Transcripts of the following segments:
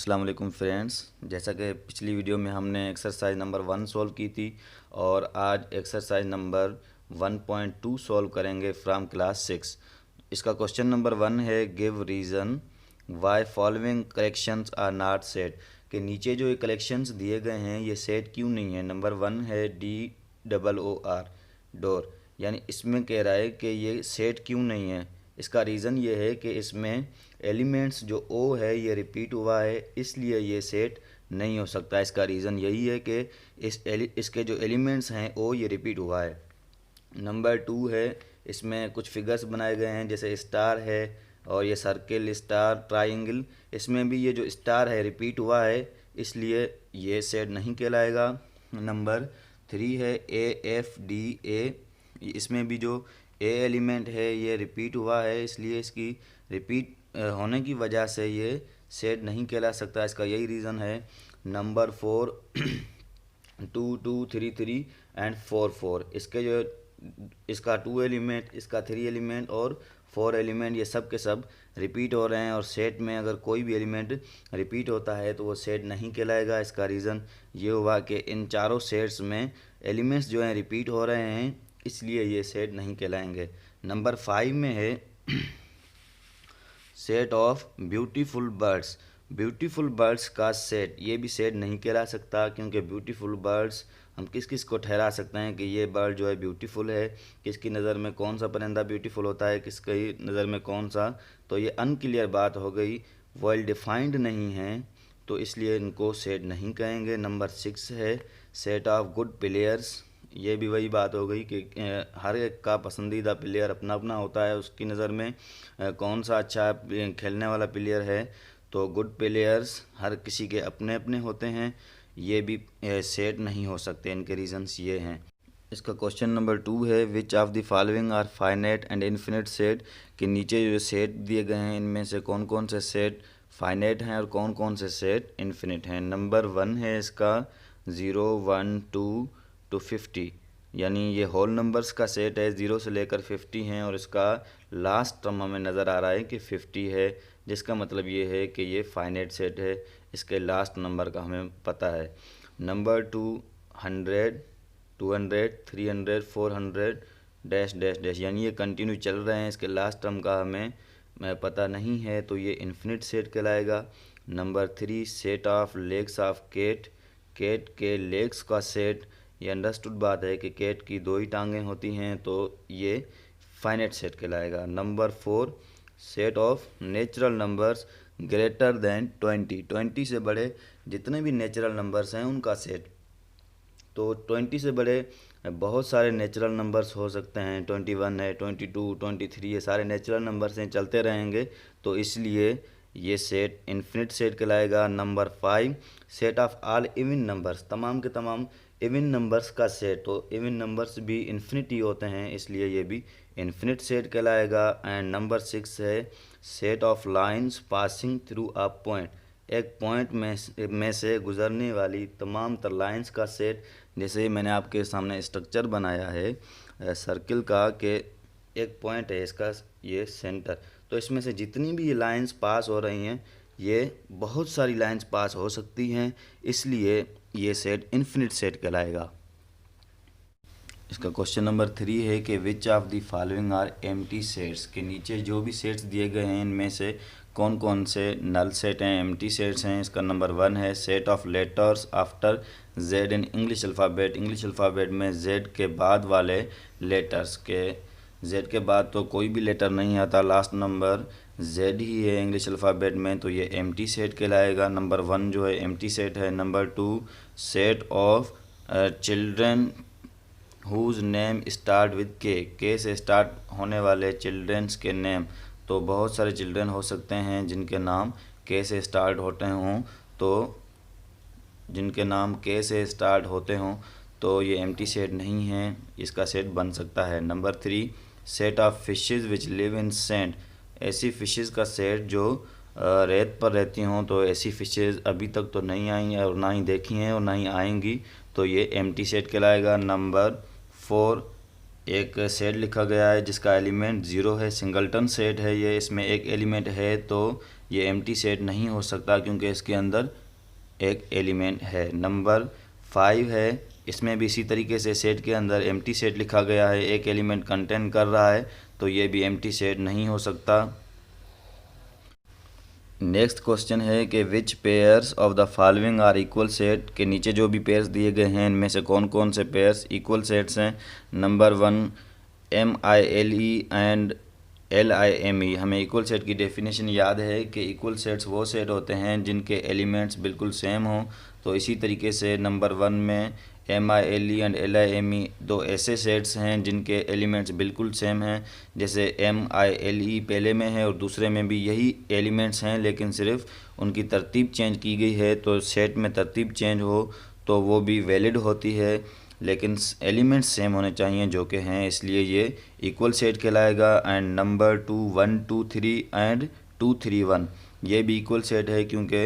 अस्सलाम वालेकुम फ्रेंड्स। जैसा कि पिछली वीडियो में हमने एक्सरसाइज नंबर 1 सॉल्व की थी और आज एक्सरसाइज नंबर 1.2 सॉल्व करेंगे फ्रॉम क्लास 6। इसका क्वेश्चन नंबर 1 है give reason why following collections are not set. के नीचे जो ये कलेक्शंस दिए गए हैं ये सेट क्यों नहीं है। नंबर 1 है DOOR डोर, यानी इसमें कह रहा है कि ये सेट क्यों नहीं है। इसका रीज़न ये है कि इसमें एलिमेंट्स जो ओ है ये रिपीट हुआ है, इसलिए ये सेट नहीं हो सकता। इसका रीज़न यही है कि इसके जो एलिमेंट्स हैं ओ ये रिपीट हुआ है। नंबर 2 है, इसमें कुछ फिगर्स बनाए गए हैं जैसे स्टार है और ये सर्किल, स्टार, ट्राइंगल, इसमें भी ये जो स्टार है रिपीट हुआ है, इसलिए ये सेट नहीं कहलाएगा। नंबर 3 है AFDA, इसमें भी जो ए एलिमेंट है ये रिपीट हुआ है, इसलिए इसकी रिपीट होने की वजह से ये सेट नहीं कहला सकता। इसका यही रीज़न है। नंबर 4 2 2 3 3 एंड 4 4, इसके जो इसका 2 एलिमेंट, इसका 3 एलिमेंट और 4 एलिमेंट ये सब के सब रिपीट हो रहे हैं और सेट में अगर कोई भी एलिमेंट रिपीट होता है तो वो सेट नहीं कहलाएगा। इसका रीज़न ये हुआ कि इन चारों सेट्स में एलिमेंट्स जो हैं रिपीट हो रहे हैं, इसलिए ये सेट नहीं कहलाएंगे। नंबर 5 में है set of beautiful birds. Beautiful birds का सेट, ये भी सेट नहीं कहला सकता क्योंकि ब्यूटीफुल बर्ड्स हम किस किस को ठहरा सकते हैं कि ये बर्ड जो है ब्यूटीफुल है। किसकी नज़र में कौन सा परिंदा ब्यूटीफुल होता है, किसकी नज़र में कौन सा, तो ये अनक्लियर बात हो गई, वेल डिफाइंड नहीं है, तो इसलिए इनको सेट नहीं कहेंगे। नंबर 6 है सेट ऑफ गुड प्लेयर्स। ये भी वही बात हो गई कि हर एक का पसंदीदा प्लेयर अपना अपना होता है, उसकी नज़र में कौन सा अच्छा खेलने वाला प्लेयर है, तो गुड प्लेयर्स हर किसी के अपने अपने होते हैं, ये भी सेट नहीं हो सकते। इनके रीजंस ये हैं। इसका क्वेश्चन नंबर 2 है which of the following are finite and infinite set. के नीचे जो सेट दिए गए हैं इनमें से कौन कौन से सेट फाइनाइट हैं और कौन कौन से सेट इन्फिनिट हैं। नंबर 1 है इसका 0 1 2 to 50, यानी ये होल नंबर्स का सेट है, 0 से लेकर 50 हैं और इसका लास्ट टर्म हमें नज़र आ रहा है कि 50 है, जिसका मतलब ये है कि ये फाइनाइट सेट है, इसके लास्ट नंबर का हमें पता है। नंबर 2 100 200 300 400 डैश डैश डैश, यानी ये कंटिन्यू चल रहे हैं, इसके लास्ट टर्म का हमें पता नहीं है, तो ये इन्फिनिट सेट कहलाएगा। Number 3 set of legs of cat. Cat के लेग्स का सेट, ये अंडरस्टूड बात है कि कैट की 2 ही टांगें होती हैं, तो ये फाइनाइट सेट कहलाएगा। Number 4 set of natural numbers greater than 20 से बड़े जितने भी नेचुरल नंबर्स हैं उनका सेट, तो 20 से बड़े बहुत सारे नेचुरल नंबर्स हो सकते हैं, 21 है, 22 23, ये सारे नेचुरल नंबर्स हैं, चलते रहेंगे, तो इसलिए ये सेट इन्फिनिट सेट कहलाएगा। Number 5 set of all even numbers, तमाम के तमाम इवन नंबर्स का सेट, तो इवन नंबर्स भी इन्फिनिटी होते हैं, इसलिए ये भी इन्फिनिट सेट कहलाएगा। एंड नंबर 6 है set of lines passing through a point. एक पॉइंट में से गुजरने वाली तमाम तर लाइंस का सेट, जैसे मैंने आपके सामने स्ट्रक्चर बनाया है सर्किल का, कि एक पॉइंट है इसका ये सेंटर, तो इसमें से जितनी भी ये लाइंस पास हो रही हैं, ये बहुत सारी लाइंस पास हो सकती हैं, इसलिए ये सेट इन्फिनिट सेट कहलाएगा। इसका क्वेश्चन नंबर 3 है कि which of the following are empty sets. के नीचे जो भी सेट्स दिए गए हैं इनमें से कौन कौन से नल सेट हैं, एम्प्टी सेट्स हैं। इसका नंबर 1 है set of letters after Z in English alphabet. English alphabet में जेड के बाद वाले लेटर्स के, जेड के बाद तो कोई भी लेटर नहीं आता, लास्ट नंबर जेड ही है इंग्लिश अल्फ़ाबेट में, तो ये एम्प्टी सेट कहलाएगा। नंबर 1 जो है एम्प्टी सेट है। Number 2 set of children whose name start with K से स्टार्ट होने वाले चिल्ड्रंस के नेम, तो बहुत सारे चिल्ड्रन हो सकते हैं जिनके नाम के से स्टार्ट होते हों, तो जिनके नाम के से स्टार्ट होते हों, तो ये एम्प्टी सेट नहीं है, इसका सेट बन सकता है। Number 3 set of fishes which live in sand. ऐसी फिशेस का सेट जो रेत पर रहती हों, तो ऐसी फिशेस अभी तक तो नहीं आई हैं और ना ही देखी हैं और ना ही आएंगी, तो ये एम्प्टी सेट कहलाएगा। नंबर 4 एक सेट लिखा गया है जिसका एलिमेंट 0 है, सिंगलटन सेट है ये, इसमें एक एलिमेंट है तो ये एम्प्टी सेट नहीं हो सकता क्योंकि इसके अंदर एक एलिमेंट है। नंबर 5 है, इसमें भी इसी तरीके से सेट के अंदर एम्प्टी सेट लिखा गया है, एक एलिमेंट कंटेन कर रहा है, तो ये भी एम्प्टी सेट नहीं हो सकता। नेक्स्ट क्वेश्चन है कि which pairs of the following are equal set, के नीचे जो भी पेयर्स दिए गए हैं इनमें से कौन कौन से पेयर्स इक्वल सेट्स हैं। Number 1 MILE and LIME। हमें इक्वल सेट की डेफिनेशन याद है कि इक्वल सेट्स वो सेट होते हैं जिनके एलिमेंट्स बिल्कुल सेम हों। तो इसी तरीके से नंबर 1 में MILE एंड LIME दो ऐसे सेट्स हैं जिनके एलिमेंट्स बिल्कुल सेम हैं। जैसे MILE पहले में है और दूसरे में भी यही एलिमेंट्स हैं, लेकिन सिर्फ उनकी तरतीब चेंज की गई है। तो सेट में तरतीब चेंज हो तो वो भी वैलिड होती है, लेकिन एलिमेंट्स सेम होने चाहिए जो कि हैं, इसलिए ये इक्वल सेट कहलाएगा। एंड नंबर 2 1 2 3 एंड 2 3 1, ये भी इक्वल सेट है क्योंकि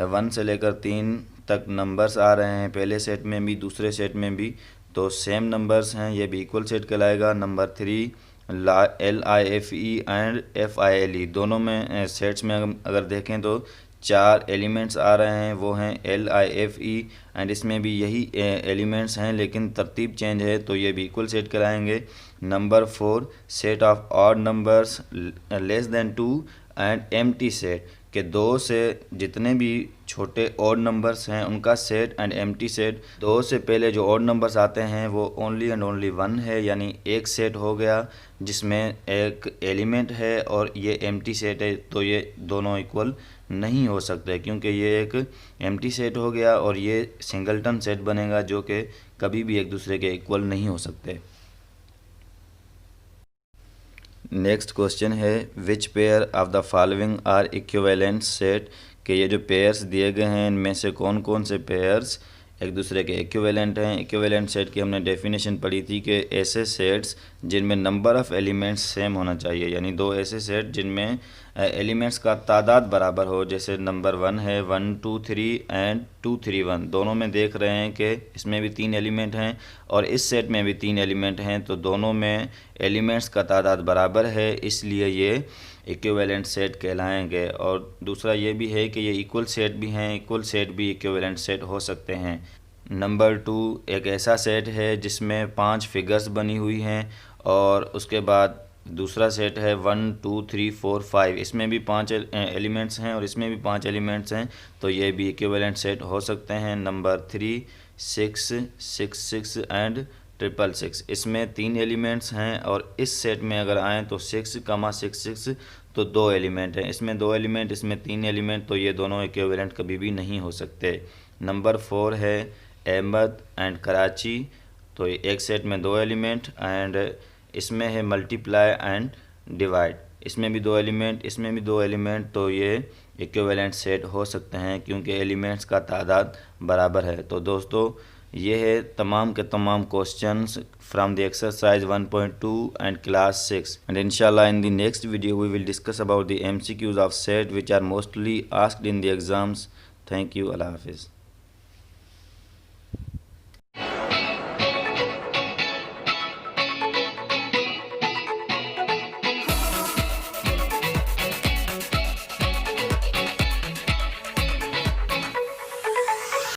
1 से लेकर 3 तक नंबर्स आ रहे हैं पहले सेट में भी दूसरे सेट में भी, तो सेम नंबर्स हैं, ये भी इक्वल सेट कहलाएगा। नंबर 3 LIFE एंड FILE, दोनों में सेट्स में अगर देखें तो 4 एलिमेंट्स आ रहे हैं, वो हैं LIFE एंड इसमें भी यही एलिमेंट्स हैं लेकिन तरतीब चेंज है, तो ये भी इक्वल सेट कराएंगे। Number 4 set of odd numbers less than 2 and empty set, के 2 से जितने भी छोटे ऑड नंबर्स हैं उनका सेट एंड एम्प्टी सेट। 2 से पहले जो ऑड नंबर्स आते हैं वो ओनली एंड ओनली 1 है, यानी एक सेट हो गया जिसमें एक एलिमेंट है और ये एम्प्टी सेट है, तो ये दोनों इक्वल नहीं हो सकते क्योंकि ये एक एम्प्टी सेट हो गया और ये सिंगलटन सेट बनेगा जो कि कभी भी एक दूसरे के इक्वल नहीं हो सकते। नेक्स्ट क्वेश्चन है which pair of the following are equivalent set, के ये जो पेयर्स दिए गए हैं इनमें से कौन कौन से पेयर्स एक दूसरे के इक्विवेलेंट हैं। इक्विवेलेंट सेट की हमने डेफिनेशन पढ़ी थी कि ऐसे सेट्स जिनमें नंबर ऑफ़ एलिमेंट्स सेम होना चाहिए, यानी 2 ऐसे सेट जिनमें एलिमेंट्स का तादाद बराबर हो। जैसे नंबर 1 है 1 2 3 एंड 2 3 1, दोनों में देख रहे हैं कि इसमें भी 3 एलिमेंट हैं और इस सेट में भी 3 एलिमेंट हैं, तो दोनों में एलिमेंट्स का तादाद बराबर है, इसलिए ये इक्विवेलेंट सेट कहलाएंगे। और दूसरा ये भी है कि ये इक्वल सेट भी हैं, इक्वल सेट भी इक्विवेलेंट सेट हो सकते हैं। नंबर 2 एक ऐसा सेट है जिसमें 5 फिगर्स बनी हुई हैं और उसके बाद दूसरा सेट है 1 2 3 4 5, इसमें भी 5 एलिमेंट्स हैं और इसमें भी 5 एलिमेंट्स हैं, तो ये भी इक्विवेलेंट सेट हो सकते हैं। नंबर 3 6 6 6 एंड 6 6, इसमें 3 एलिमेंट्स हैं और इस सेट में अगर आएँ तो 6 6 6, तो 2 एलिमेंट हैं, इसमें 2 एलिमेंट इसमें 3 एलिमेंट, तो ये दोनों इक्विवेलेंट कभी भी नहीं हो सकते। नंबर 4 है अहमद एंड कराची, तो एक सेट में 2 एलिमेंट एंड इसमें है मल्टीप्लाई एंड डिवाइड, इसमें भी 2 एलिमेंट इसमें भी 2 एलिमेंट, तो ये इक्विवेलेंट सेट हो सकते हैं क्योंकि एलिमेंट्स का तादाद बराबर है। तो दोस्तों ये है तमाम के तमाम questions from the exercise 1.2 and class 6, and इंशाल्लाह in the next video we will discuss about the MCQs of set which are mostly asked in the exams. Thank you, अल्लाह हाफिज़।